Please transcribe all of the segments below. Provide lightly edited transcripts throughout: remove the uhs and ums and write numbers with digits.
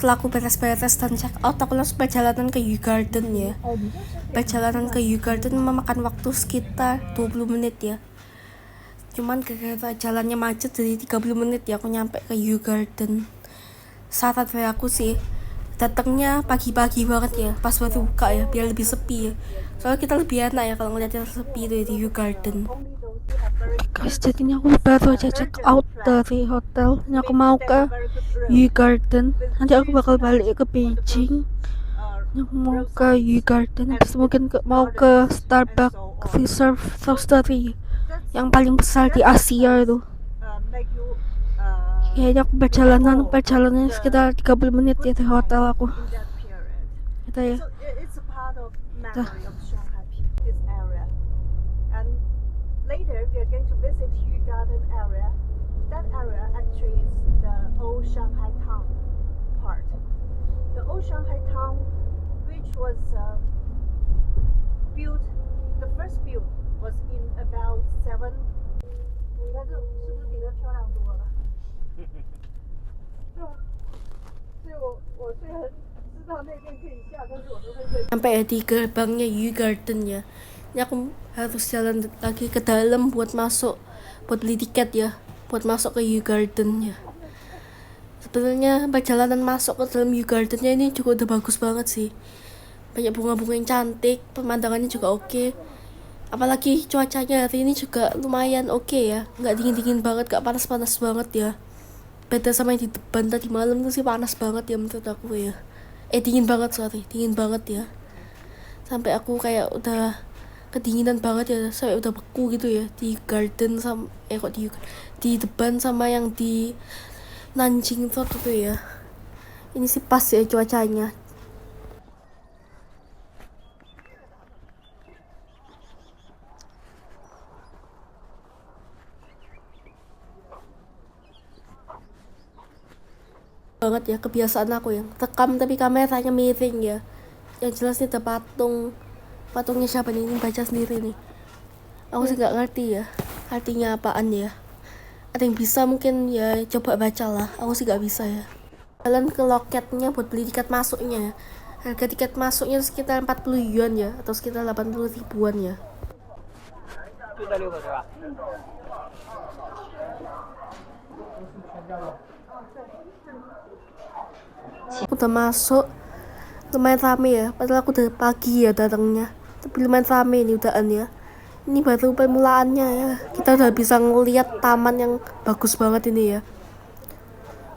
setelah aku beres-beres dan check out, aku langsung perjalanan ke U Garden ya. Perjalanan ke U Garden memakan waktu sekitar 20 menit ya. Cuman gara-gara jalannya macet jadi 30 menit ya aku nyampe ke U Garden. Saran dari aku sih, datangnya pagi-pagi banget ya, pas baru buka ya, biar lebih sepi ya. Soalnya kita lebih enak ya kalau ngeliatnya sepi itu di U Garden. Guys, jadi ini aku baru aja check out dari hotel. Ini aku mau ke U Garden. Nanti aku bakal balik ke Beijing. Ini aku mau ke U Garden. Habis mungkin mau ke Starbucks Reserve Roastery yang paling besar di Asia itu. Kayaknya aku perjalanannya sekitar 30 menit ya dari hotel aku. Kita ya. Kita. Later, we are going to visit Yu Garden area. That area actually is the old Shanghai town part. The old Shanghai town, which was built, the first built was in about 7. 你看这是不是比这漂亮多了？是吧？所以我虽然知道那边可以下，但是我都会认。 Sampai di gerbangnya U Garden ya. Ini aku harus jalan lagi ke dalam buat beli tiket ya, buat masuk ke U Garden ya. Sebenarnya perjalanan masuk ke dalam U Gardennya ini juga udah bagus banget sih. Banyak bunga-bunga yang cantik, pemandangannya juga oke. Apalagi cuacanya hari ini juga lumayan oke ya, nggak dingin-dingin banget, nggak panas-panas banget ya. Beda sama yang di depan tadi malam tuh sih panas banget ya menurut aku ya. Dingin banget ya. Sampai aku kayak udah kedinginan banget ya, sampai udah beku gitu ya di garden sama di depan sama yang di Nanjing Road itu ya. Ini sih pas ya cuacanya. Banget ya kebiasaan aku yang rekam tapi kameranya miring ya. Yang jelas nih ada patungnya siapa nih, ini baca sendiri nih. Aku sih nggak ngerti ya artinya apaan ya. Ada yang bisa mungkin ya coba baca lah, aku sih nggak bisa ya. Jalan ke loketnya buat beli tiket masuknya ya. Harga tiket masuknya sekitar 40 yuan ya, atau sekitar 80 ribuan ya. Udah masuk, lumayan rame ya, padahal aku udah pagi ya datangnya, tapi lumayan rame ini udahan ya. Ini baru permulaannya ya, kita udah bisa ngeliat taman yang bagus banget ini ya.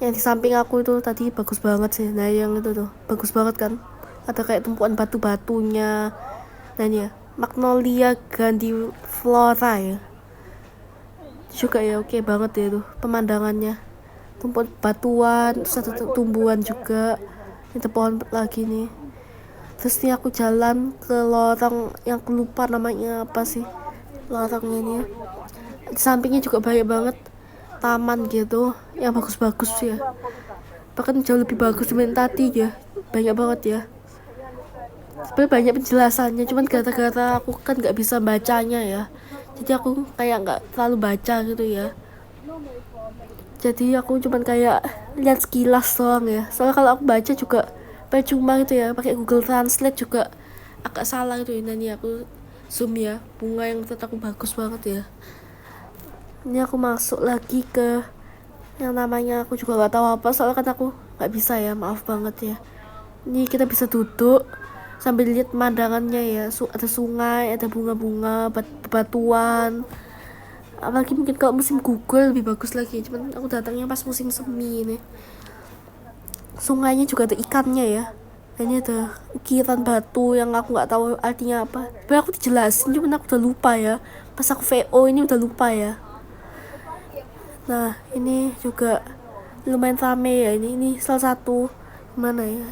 Yang di samping aku itu tadi bagus banget sih, nah yang itu tuh bagus banget kan, ada kayak tumpuan batu-batunya. Nah ini ya, Magnolia grandiflora ya juga ya, oke banget ya tuh pemandangannya, tumpuan batuan, terus ada tumbuhan juga, itu pohon lagi nih. Terus nih aku jalan ke lorong yang aku lupa namanya apa sih lorongnya ini ya. Di sampingnya juga banyak banget taman gitu yang bagus-bagus ya, bahkan jauh lebih bagus dibanding tadi ya, banyak banget ya. Sebenarnya banyak penjelasannya, cuman gara-gara aku kan nggak bisa bacanya ya, jadi aku kayak nggak terlalu baca gitu ya. Jadi aku cuman kayak lihat sekilas doang ya, soalnya kalau aku baca juga percuma gitu ya, pakai Google Translate juga agak salah gitu ya. Ini aku zoom ya, bunga yang menurut aku bagus banget ya. Ini aku masuk lagi ke yang namanya aku juga nggak tahu apa, soalnya kan aku nggak bisa ya, maaf banget ya. Ini kita bisa duduk sambil lihat pemandangannya ya, ada sungai, ada bunga-bunga, batuan. Apalagi mungkin kalau musim gugur lebih bagus lagi, cuman aku datangnya pas musim semi nih. Sungainya juga ada ikannya ya, dan ini ada ukiran batu yang aku nggak tahu artinya apa. Tapi aku dijelasin, cuman aku udah lupa ya, pas aku VO ini udah lupa ya. Nah ini juga lumayan rame ya, ini salah satu mana ya,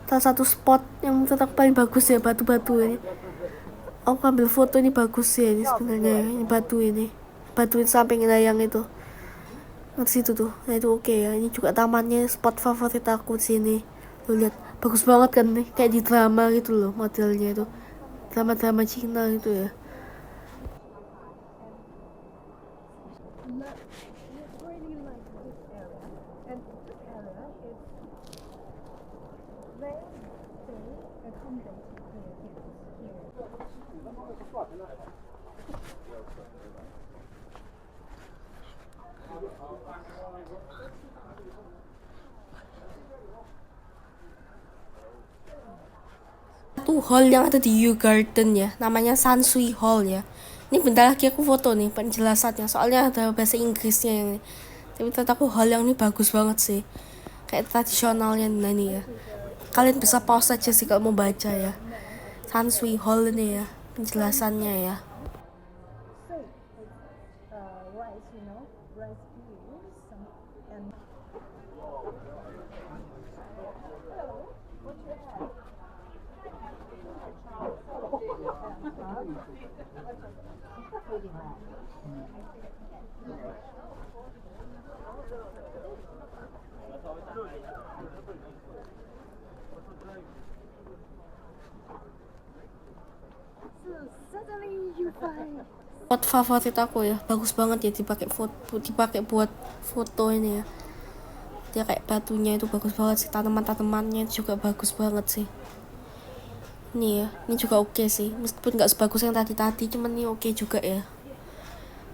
salah satu spot yang menurut aku paling bagus ya, batu-batu ini. Aku ambil foto ini bagus ya, ini sebenarnya ya, ini batu ini samping layang itu di situ tuh. Nah itu oke ya, ini juga tamannya, spot favorit aku di sini. Lo lihat bagus banget kan nih, kayak di drama gitu loh modelnya itu, drama-drama Cina gitu ya. they accommodate their guests here. Satu hall yang ada di Yew Garden ya, namanya Sansui Hall ya. Ini bentar lagi aku foto nih penjelasannya, soalnya ada bahasa Inggrisnya ini. Tapi menurut aku hall yang ini bagus banget sih, kayak tradisionalnya ini ya. Kalian bisa pause aja sih kalau mau baca ya. Sansui Hall ini ya, penjelasannya ya. So, rice, rice beans, and so suddenly you find Spot favorit aku ya, bagus banget ya dipakai buat foto ini ya. Dia kayak batunya itu bagus banget sih, tanaman-tanamannya juga bagus banget sih. Ini ya, ini juga oke sih, meskipun nggak sebagus yang tadi, cuman ini oke juga ya.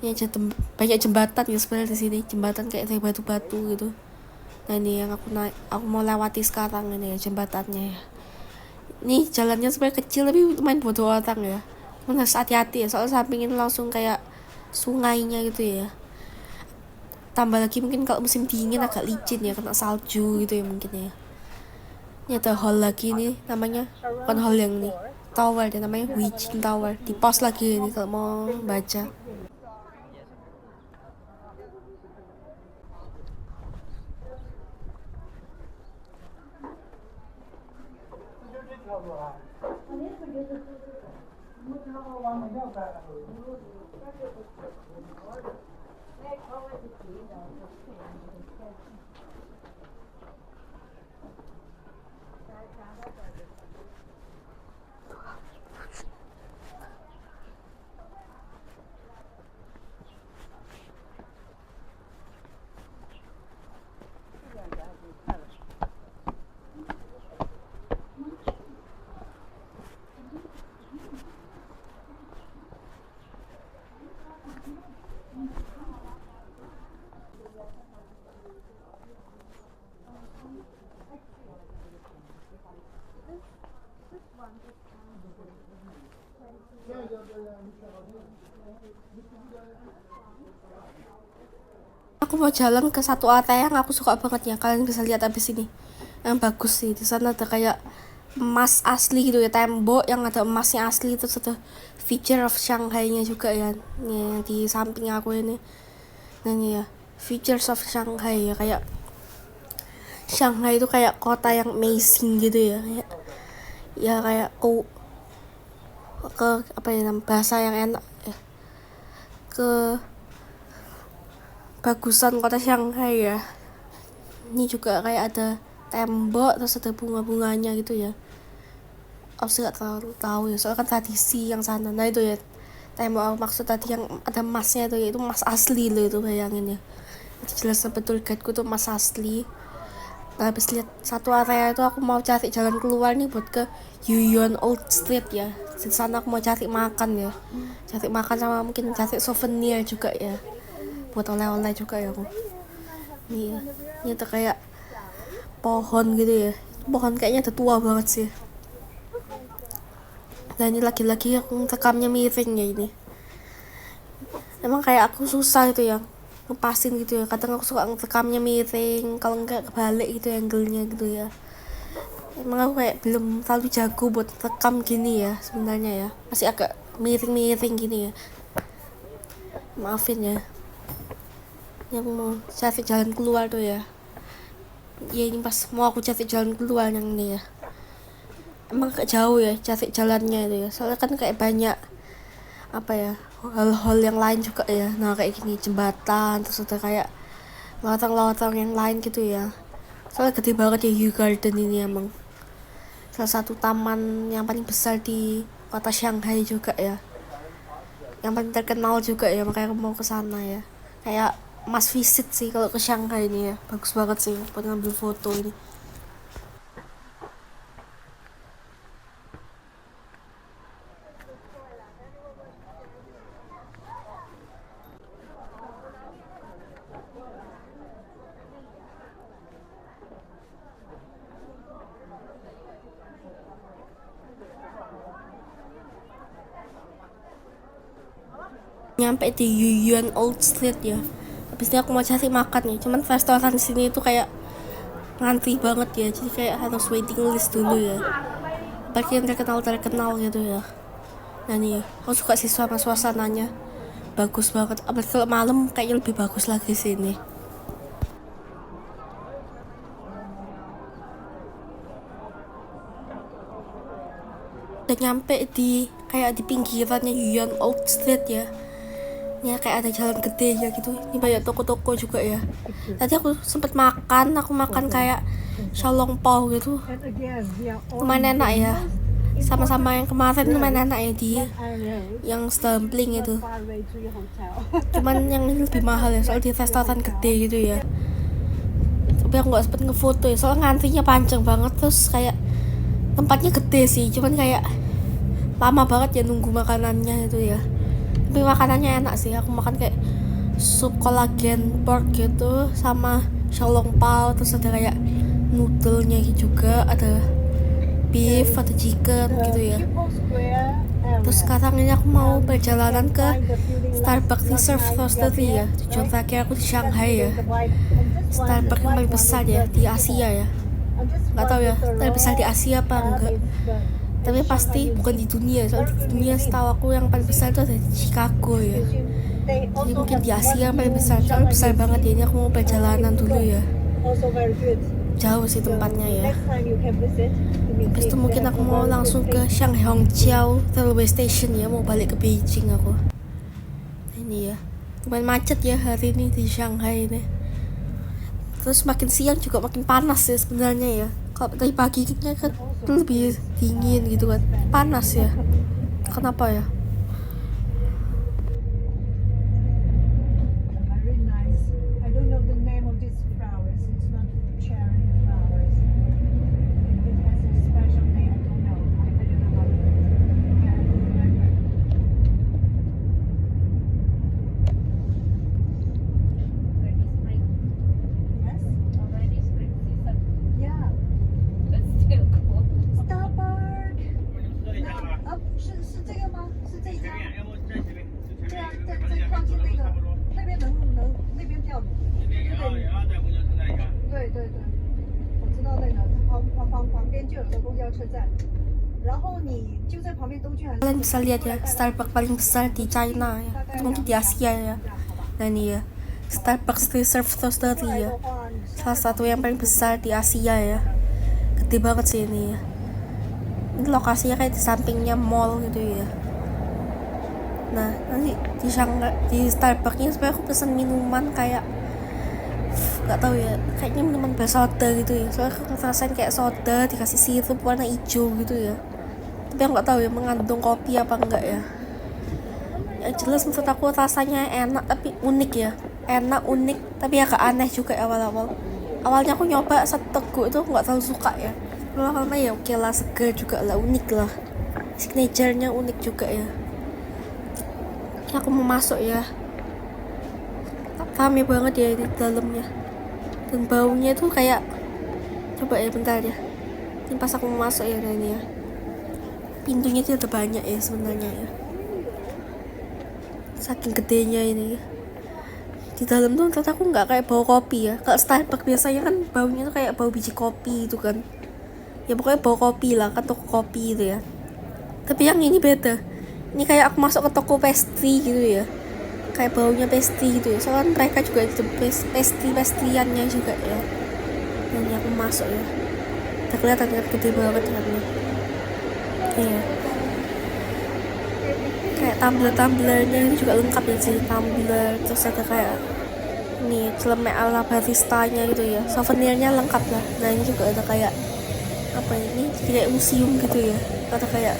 Ini aja banyak jembatan ya sebenarnya di sini, jembatan kayak dari batu-batu gitu. Nah ini yang aku mau lewati sekarang ini ya, jembatannya ya. Ini jalannya sebenarnya kecil tapi lumayan bodo orang ya. Cuman harus hati-hati ya, soalnya samping ini langsung kayak sungainya gitu ya. Tambah lagi mungkin kalau musim dingin agak licin ya, kena salju gitu ya mungkin ya. Ini ada hall lagi nih, namanya bukan hall yang nih, tower dia namanya Wijin Tower. Di pause lagi ini kalau mau baca. Aku mau jalan ke satu area yang aku suka banget ya, kalian bisa lihat abis ini. Yang bagus sih, di sana ada kayak emas asli gitu ya, tembok yang ada emasnya asli, terus ada feature of Shanghai-nya juga ya. Nih di samping aku ini. Nah ini ya, features of Shanghai ya, kayak Shanghai itu kayak kota yang amazing gitu ya. Ya kayak ke apa ya, bahasa yang enak ya. Ke bagusan kota Shanghai ya. Ini juga kayak ada tembok, terus ada bunga-bunganya gitu ya. Aku sih gak tahu ya, soalnya kan tradisi yang sana. Nah itu ya, tembok aku maksud tadi yang ada emasnya itu ya, itu emas asli loh itu, bayangin ya. Itu jelas betul guideku tuh emas asli. Nah habis lihat satu area itu aku mau cari jalan keluar nih buat ke Yuyuan Old Street ya. Di sana aku mau cari makan ya, cari makan sama mungkin cari souvenir juga ya, buat oleh-oleh juga ya aku. Nih ya, ini tuh kayak pohon gitu ya, pohon kayaknya udah tua banget sih. Dan ini lagi-lagi aku rekamnya miring ya ini. Emang kayak aku susah gitu ya ngepasin gitu ya, kadang aku suka ngerekamnya miring, kalau enggak kebalik gitu angle-nya gitu ya. Emang aku kayak belum terlalu jago buat rekam gini ya sebenarnya ya, masih agak miring-miring gini ya, maafin ya. Ini aku mau cari jalan keluar tuh ya. Ya ini pas mau aku cari jalan keluar yang ini ya, emang agak jauh ya cari jalannya itu ya, soalnya kan kayak banyak apa ya, hal-hal yang lain juga ya. Nah kayak gini jembatan, terus ada kayak loteng-loteng yang lain gitu ya. Soalnya gede banget ya Yew Garden ini, emang salah satu taman yang paling besar di kota Shanghai juga ya, yang paling terkenal juga ya, makanya aku mau ke sana ya. Kayak must visit sih kalau ke Shanghai ini ya, bagus banget sih buat ngambil foto ini. nyampe di Yuyuan Old Street ya. Habis ini aku mau cari makan ya, cuman restoran sini itu kayak ngantri banget ya, jadi kayak harus waiting list dulu ya, apalagi yang terkenal gitu ya. Nah nih ya, aku suka sih sama suasananya, bagus banget, apalagi kalau malam kayaknya lebih bagus lagi sini. Udah nyampe di kayak di pinggirannya Yuyuan Old Street ya. Ya kayak ada jalan gede ya gitu. Ini banyak toko-toko juga ya. Tadi aku sempet makan, kayak xiaolongbao gitu. Lumayan enak ya. Sama-sama yang kemarin lumayan enak ya di yang dumpling itu. Cuman yang ini lebih mahal ya, soalnya di restoran gede gitu ya. Tapi aku gak sempet ngefoto ya, soalnya ngantrinya panjang banget, terus kayak tempatnya gede sih, cuman kayak lama banget ya nunggu makanannya itu ya. Tapi makanannya enak sih, aku makan kayak sup kolagen pork gitu sama xiaolongbao, terus ada kayak noodle-nya juga, ada beef, ada chicken gitu ya. Terus sekarang ini aku mau perjalanan ke Starbucks Reserve Roastery ya, tujuan terakhir aku di Shanghai ya. Starbucks yang paling besar ya di Asia ya, nggak tahu ya paling besar di Asia apa enggak, tapi pasti bukan di dunia, soalnya di dunia setahu aku yang paling besar itu ada di Chicago ya. Jadi mungkin di Asia yang paling besar, soalnya besar banget ya. Ini aku mau perjalanan dulu ya, jauh sih tempatnya ya. Habis itu mungkin aku mau langsung ke Shanghai Hongqiao Railway Station ya, mau balik ke Beijing aku. Ini ya, lumayan macet ya hari ini di Shanghai ini. Terus makin siang juga makin panas ya sebenarnya ya. Kalau tadi paginya kan lebih dingin gitu kan, panas ya. Kenapa ya? Kalian bisa lihat ya, Starbucks paling besar di China ya, atau mungkin di Asia ya. Nah ini ya, Starbucks Reserve Roastery ya, salah satu yang paling besar di Asia ya. Gede banget sih ini ya. Ini lokasinya kayak di sampingnya mall gitu ya. Nah nanti di Shanghai, di Starbucksnya supaya aku pesen minuman kayak nggak tahu ya, kayaknya minuman bersoda gitu ya, soalnya aku ngerasain kayak soda dikasih sirup warna hijau gitu ya. Tapi aku nggak tahu ya mengandung kopi apa enggak ya. Yang jelas menurut aku rasanya enak tapi unik ya, enak unik tapi agak aneh juga awalnya aku nyoba seteguk itu nggak terlalu suka ya. Lama-lama ya oke lah, seger juga lah, unik lah, signaturenya unik juga ya. Ini aku mau masuk ya, rame banget ya di dalamnya, dan baunya tuh kayak, coba ya bentar ya, ini pas aku mau masuk ya. Ini ya, pintunya tuh ada banyak ya sebenarnya ya, saking gedenya ini ya. Di dalam tuh ternyata aku nggak kayak bau kopi ya. Kalau Starbucks biasanya kan baunya tuh kayak bau biji kopi itu kan ya, pokoknya bau kopi lah kan, toko kopi itu ya. Tapi yang ini beda, ini kayak aku masuk ke toko pastry gitu ya, kayak baunya pastry gitu ya, soalnya mereka juga itu pastriannya juga ya. Dan ini aku masuk ya, udah kelihatan kan gede banget kan ya. Iya, kayak tumbler-tumblernya ini juga lengkap ya sih, tumbler, terus ada kayak ini celemek ala baristanya gitu ya, souvenirnya lengkap lah. Nah ini juga ada kayak apa ini, kayak museum gitu ya, ada kayak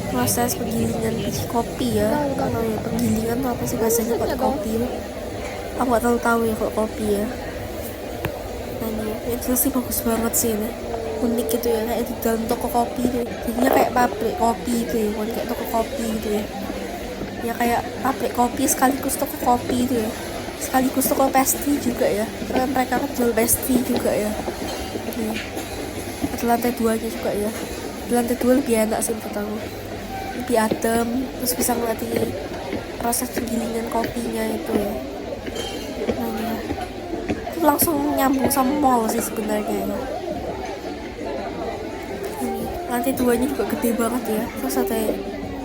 proses penggilingan biji kopi ya, kalau ya penggilingan atau apa sih bahasanya buat kopi, aku nggak tahu ya kalau kopi ya. Nah ini ya jelas sih bagus banget sih ini, unik gitu ya, kayak di dalam toko kopi tuh, jadinya kayak pabrik kopi gitu ya, bukan kayak toko kopi gitu ya. Ya kayak pabrik kopi sekaligus toko kopi itu ya, sekaligus toko pastry juga ya, karena mereka kan jual pastry juga ya. Nih, ada lantai 2-nya juga ya. Di lantai 2 lebih enak sih menurut aku, lebih adem, terus bisa ngeliat proses penggilingan kopinya itu ya. Nah ya, itu langsung nyambung sama mall sih sebenarnya ya. Ini lantai 2-nya juga gede banget ya. Terus ada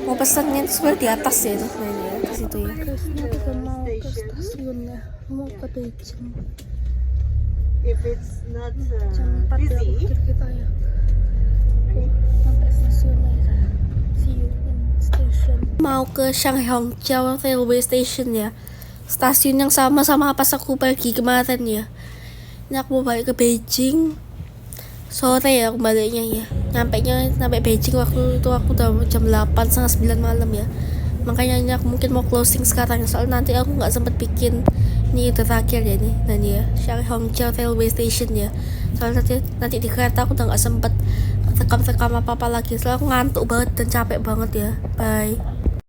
mau pesennya itu sebenarnya di atas ya itu. Nah ya, di situ ya. Terusnya kita mau ke stasiunnya, mau ke Beijing. If it's not Jam 4 ya busy, kita ya. Sampai stasiunnya ya. See you in station. Mau ke Shanghaijiao Railway Station ya. Stasiun yang sama pas aku pergi kemarin ya. Ini aku mau balik ke Beijing sore ya aku baliknya ya. Sampai Beijing waktu itu aku udah jam 8 setengah 9 malam ya. Makanya ini aku mungkin mau closing sekarang soalnya nanti aku nggak sempet bikin ini terakhir ya nih. Dan ya Shanghaijiao Railway Station ya. Soalnya nanti di kereta aku udah nggak sempet rekam apa lagi. Soalnya aku ngantuk banget dan capek banget ya. Bye.